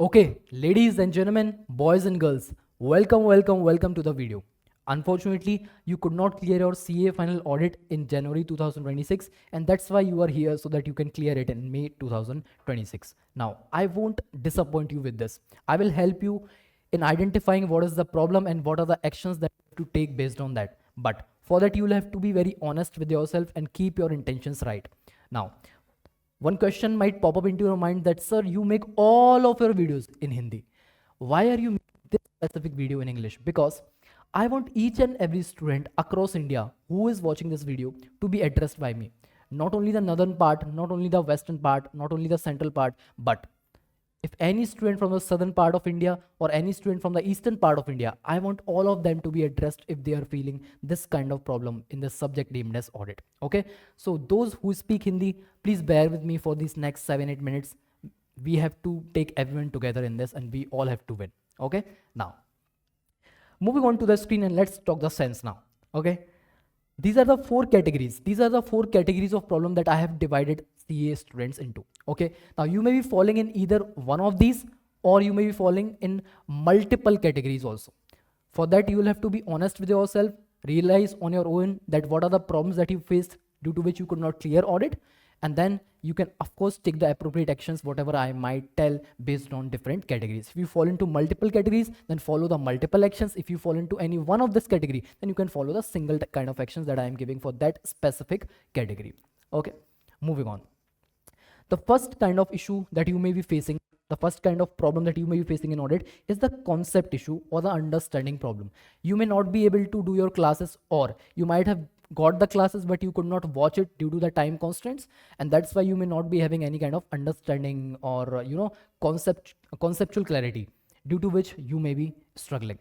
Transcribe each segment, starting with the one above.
Okay, ladies and gentlemen, boys and girls, welcome to the video. Unfortunately, you could not clear your CA final audit in January 2026, and that's why you are here so that you can clear it in May 2026. Now, I won't disappoint you with this. I will help you in identifying what is the problem and what are the actions that you have to take based on that. But for that, you will have to be very honest with yourself and keep your intentions right. Now, one question might pop up into your mind that, sir, you make all of your videos in Hindi. Why are you making this specific video in English? Because I want each and every student across India who is watching this video to be addressed by me. Not only the northern part, not only the western part, not only the central part, but if any student from the southern part of India or any student from the eastern part of India, I want all of them to be addressed if they are feeling this kind of problem in the subject named as audit. Okay, so those who speak Hindi, please bear with me for these next 7-8 minutes. We have to take everyone together in this and we all have to win. Okay, now moving on to the screen, and let's talk the sense now. Okay, these are the four categories. These are the four categories of problem that I have divided CA students into. Okay, now you may be falling in either one of these or you may be falling in multiple categories also. For that, you will have to be honest with yourself, realize on your own that what are the problems that you faced due to which you could not clear audit, and then you can of course take the appropriate actions whatever I might tell based on different categories. If you fall into multiple categories, then follow the multiple actions. If you fall into any one of this category, then you can follow the single kind of actions that I am giving for that specific category. Okay, moving on. The first kind of issue that you may be facing, the first kind of problem that you may be facing in audit is the concept issue or the understanding problem. You may not be able to do your classes, or you might have got the classes but you could not watch it due to the time constraints, and that's why you may not be having any kind of understanding or conceptual clarity, due to which you may be struggling.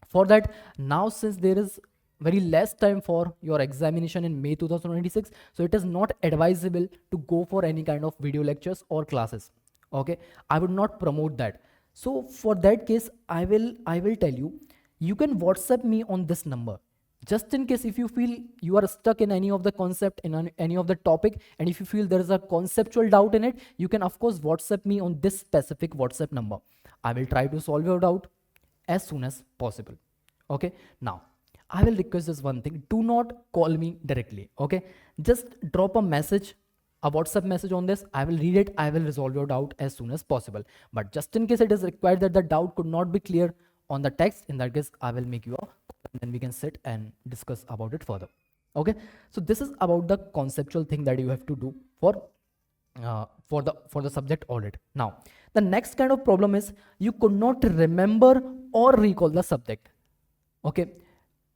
For that, now since there is very less time for your examination in May 2026, so it is not advisable to go for any kind of video lectures or classes. Okay, I would not promote that. So for that case, I will tell you, you can WhatsApp me on this number. Just in case if you feel you are stuck in any of the concept, in any of the topic, and if you feel there is a conceptual doubt in it, you can of course WhatsApp me on this specific WhatsApp number. I will try to solve your doubt as soon as possible. Okay, now I will request this one thing: do not call me directly. Okay, just drop a message, a WhatsApp message on this. I will read it, I will resolve your doubt as soon as possible. But just in case it is required that the doubt could not be clear on the text, in that case I will make you a call and then we can sit and discuss about it further. Okay, so this is about the conceptual thing that you have to do for the subject audit. Now the next kind of problem is you could not remember or recall the subject. Okay,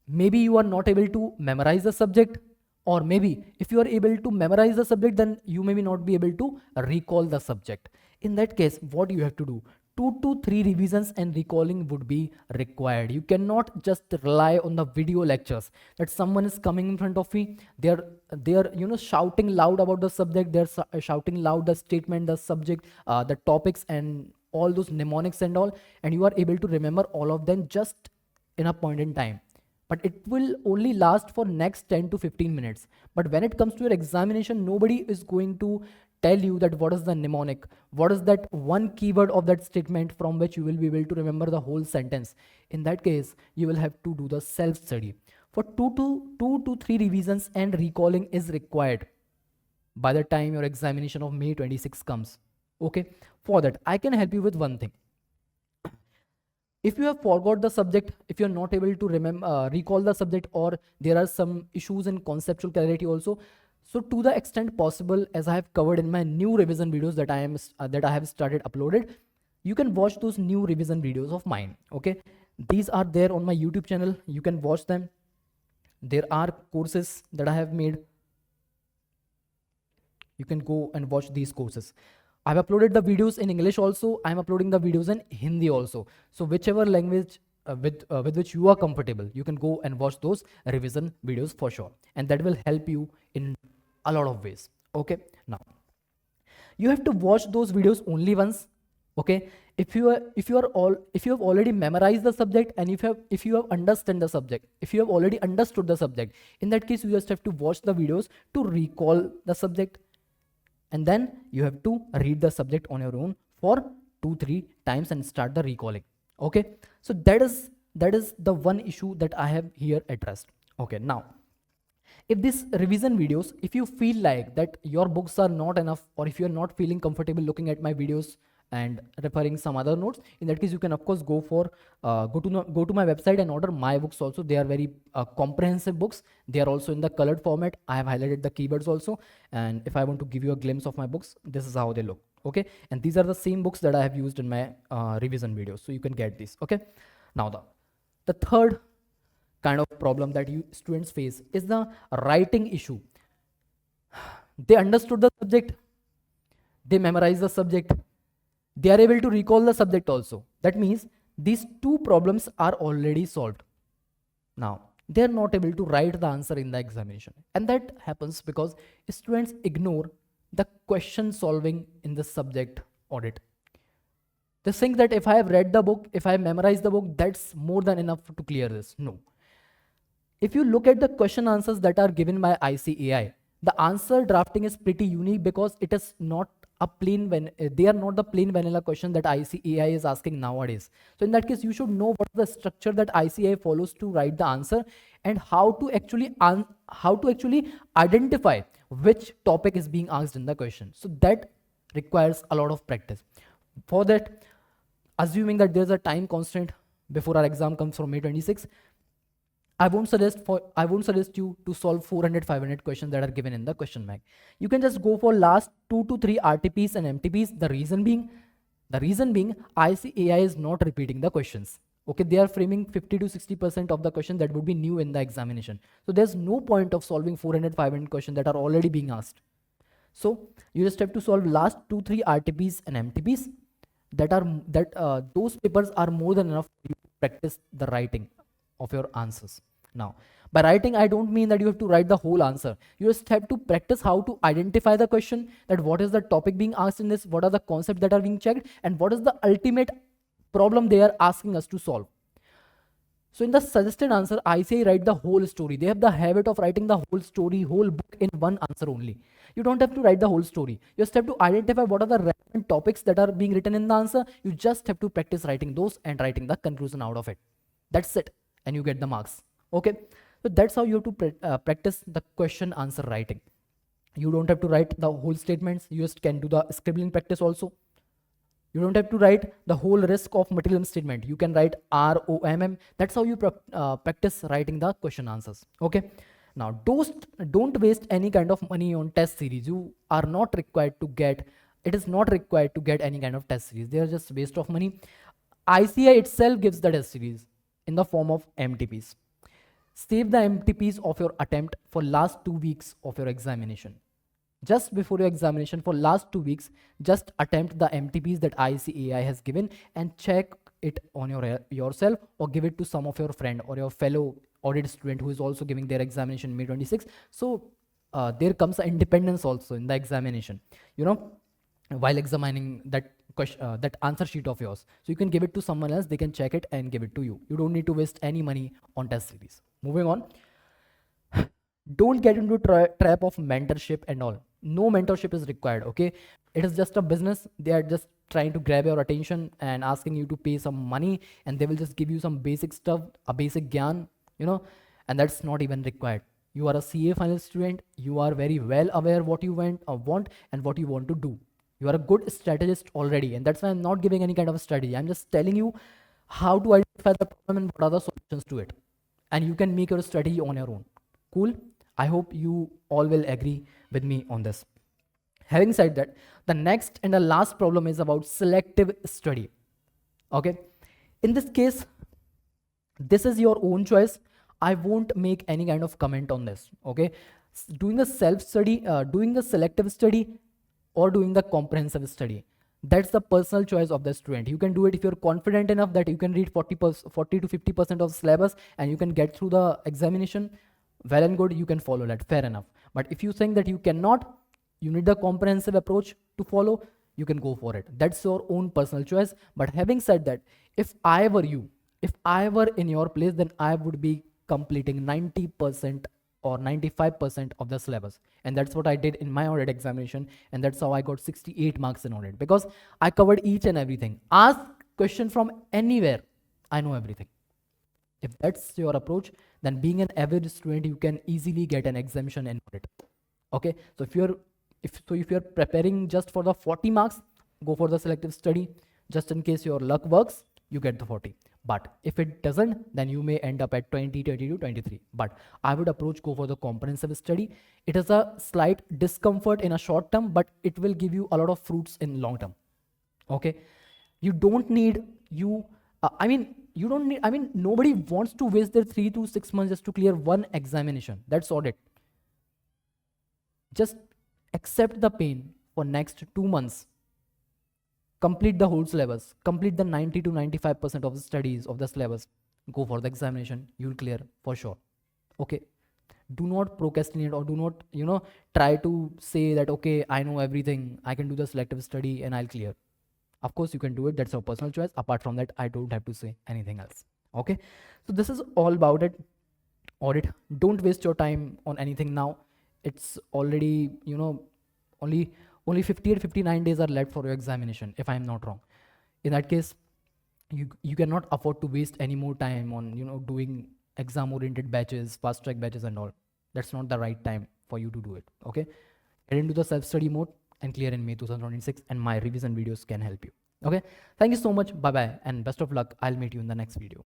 maybe you are not able to memorize the subject, or maybe if you are able to memorize the subject, then you may not be able to recall the subject. In that case, what you have to do, 2 to 3 revisions and recalling would be required. You cannot just rely on the video lectures that someone is coming in front of me, they're shouting loud about the subject, they're shouting loud the statement, the subject, the topics and all those mnemonics and all, and you are able to remember all of them just in a point in time, but it will only last for next 10 to 15 minutes. But when it comes to your examination, nobody is going to tell you that what is the mnemonic, what is that one keyword of that statement from which you will be able to remember the whole sentence. In that case, you will have to do the self study. For 2 to 3 revisions and recalling is required by the time your examination of May 26 comes. Okay, for that I can help you with one thing. If you have forgot the subject, if you're not able to remember recall the subject, or there are some issues in conceptual clarity also, so to the extent possible, as I have covered in my new revision videos that I have started uploaded, you can watch those new revision videos of mine. Okay, these are there on my YouTube channel, you can watch them. There are courses that I have made, you can go and watch these courses. I've uploaded the videos in English also, I'm uploading the videos in Hindi also. So whichever language with which you are comfortable, you can go and watch those revision videos for sure, and that will help you in a lot of ways. Okay, now you have to watch those videos only once. Okay, if you have already memorized the subject, and if you have understand the subject, if you have already understood the subject, in that case you just have to watch the videos to recall the subject, and then you have to read the subject on your own for 2-3 times and start the recalling. Okay, so that is the one issue that I have here addressed. Okay, now if these revision videos, if you feel like that your books are not enough, or if you're not feeling comfortable looking at my videos and referring some other notes, in that case you can of course go to my website and order my books also. They are very comprehensive books. They are also in the colored format. I have highlighted the keywords also, and if I want to give you a glimpse of my books, this is how they look. Okay, and these are the same books that I have used in my revision videos, so you can get these. Okay, now the third kind of problem that you students face is the writing issue. They understood the subject, they memorize the subject, they are able to recall the subject also. That means these two problems are already solved. Now they are not able to write the answer in the examination, and that happens because students ignore the question solving in the subject audit. They think that if I have read the book, if I have memorized the book, that's more than enough to clear this. No. If you look at the question answers that are given by ICAI, the answer drafting is pretty unique because it is not a they are not the plain vanilla question that ICAI is asking nowadays. So in that case, you should know what the structure that ICAI follows to write the answer, and how to actually identify which topic is being asked in the question. So that requires a lot of practice. For that, assuming that there's a time constraint before our exam comes from May 26, I won't suggest you to solve 400-500 questions that are given in the question bank. You can just go for last 2 to 3 RTPs and MTPs. The reason being ICAI is not repeating the questions. Okay, they are framing 50 to 60% of the question that would be new in the examination. So there's no point of solving 400-500 questions that are already being asked. So you just have to solve last 2-3 RTPs and MTPs. Those papers are more than enough for you to practice the writing of your answers. Now, by writing, I don't mean that you have to write the whole answer. You just have to practice how to identify the question, that what is the topic being asked in this, what are the concepts that are being checked, and what is the ultimate problem they are asking us to solve. So in the suggested answer, I say write the whole story. They have the habit of writing the whole story, whole book in one answer only. You don't have to write the whole story. You just have to identify what are the relevant topics that are being written in the answer. You just have to practice writing those and writing the conclusion out of it. That's it. And you get the marks. Okay, so that's how you have to practice the question answer writing. You don't have to write the whole statements. You just can do the scribbling practice also. You don't have to write the whole risk of material statement. You can write ROMM. That's how you practice writing the question answers. Okay, now don't waste any kind of money on test series. You are not required to get, it is not required to get any kind of test series. They are just waste of money. ICAI itself gives the test series in the form of MTPs. Save the MTPs of your attempt for last 2 weeks of your examination. Just before your examination, for last 2 weeks, just attempt the MTPs that ICAI has given and check it on yourself, or give it to some of your friend or your fellow audit student who is also giving their examination May 26. So there comes an independence also in the examination, you know, while examining that question, that answer sheet of yours. So you can give it to someone else, they can check it and give it to you. You don't need to waste any money on test series. Moving on, don't get into trap of mentorship and all. No mentorship is required. Okay, it is just a business. They are just trying to grab your attention and asking you to pay some money, and they will just give you some basic stuff, a basic gyan, you know, and that's not even required. You are a CA final student. You are very well aware what you want and what you want to do. You are a good strategist already, and that's why I'm not giving any kind of a strategy. I'm just telling you how to identify the problem and what are the solutions to it, and you can make your strategy on your own. Cool. I hope you all will agree with me on this. Having said that, the next and the last problem is about selective study. Okay, in this case, this is your own choice. I won't make any kind of comment on this. Okay, doing a self-study, doing the selective study, or doing the comprehensive study, that's the personal choice of the student. You can do it if you're confident enough that you can read 40 to 50% of syllabus and you can get through the examination. Well and good, you can follow that, fair enough. But if you think that you cannot, you need the comprehensive approach to follow, you can go for it. That's your own personal choice. But having said that, if I were you, if I were in your place, then I would be completing 90% or 95% of the syllabus. And that's what I did in my audit examination, and that's how I got 68 marks in audit, because I covered each and everything. Ask question from anywhere, I know everything. If that's your approach, then being an average student, you can easily get an exemption in audit. Okay, so if you're preparing just for the 40 marks, go for the selective study. Just in case your luck works, you get the 40. But if it doesn't, then you may end up at 20, 22, 23. But I would approach, go for the comprehensive study. It is a slight discomfort in a short term, but it will give you a lot of fruits in long term. Okay, you don't need you don't need, nobody wants to waste their 3 to 6 months just to clear one examination. That's audit. Just accept the pain for next 2 months. Complete the whole syllabus. Complete the 90 to 95% of the studies of the syllabus. Go for the examination. You'll clear for sure. Okay. Do not procrastinate, or do not, try to say that, okay, I know everything, I can do the selective study and I'll clear. Of course, you can do it. That's your personal choice. Apart from that, I don't have to say anything else. Okay. So this is all about it. Audit. Don't waste your time on anything now. It's already, only 58, 59 days are left for your examination, if I'm not wrong. In that case, you cannot afford to waste any more time on, doing exam oriented batches, fast track batches and all. That's not the right time for you to do it. Okay. Get into the self study mode and clear in May 2026, and my revision videos can help you. Okay. Thank you so much. Bye bye and best of luck. I'll meet you in the next video.